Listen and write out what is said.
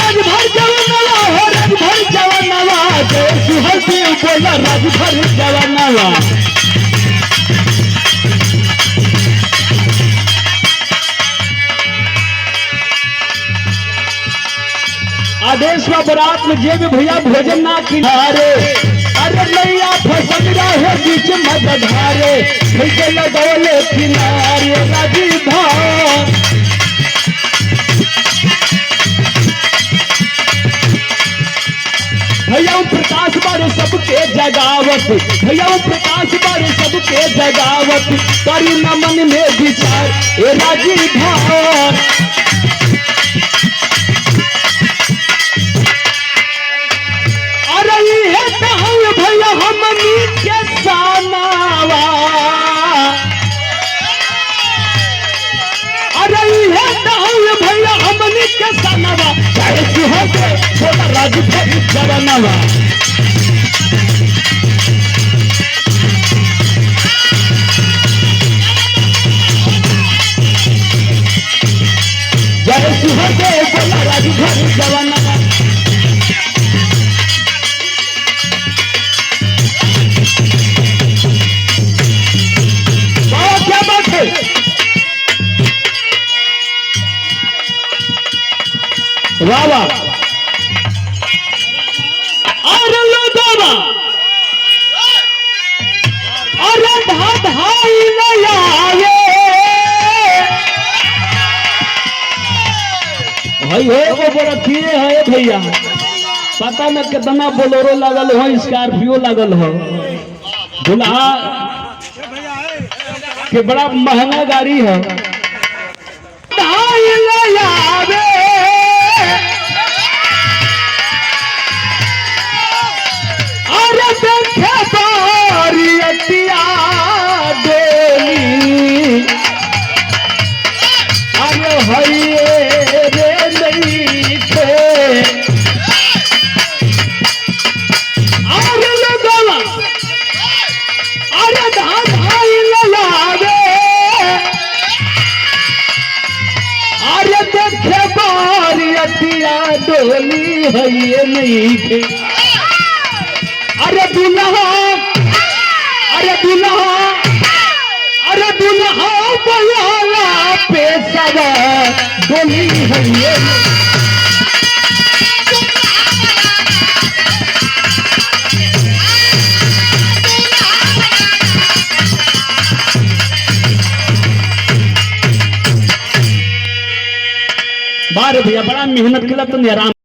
राजभर जवानवा हो राजभर जवानवा जय सुहलदेव बोला राजभर जवानवा। आदेश व बरात में जे भी भैया भोजन ना किनारे अरे नैया फसल रहे बीच मझधारे कैसे लगौले किनारे राजभर। भैया प्रकाश बारे सबके जगावत भैया प्रकाश बारे सबके जगावत करी न मन में विचार ए राजभर। भैया हमनी के सानावा अरे ये भैया हमनी के सानावा चाहे सुहलदेव बोला राजभर जवानवा। जय सुहलदेव बोला राजभर जवानवा। वाह अरे लो दादा अरे ढाई आवे भाई हो बरतिए है भैया पता न कितना बोलेरो लगल हो स्कॉर्पियो लगल हो दुल्हा के बड़ा महंगा गाड़ी है। आवे अरे देखे बारियतिया डोली अरे हइये रे नहीं थे अरे लगवा अरे धाई लावे अरे देखे बारियतिया डोली हइये नहीं थे। अरे दुल्हा अरे दुल्हा बयाला पेशवा डोली हइये बारे भैया बड़ा मेहनत किया तो आराम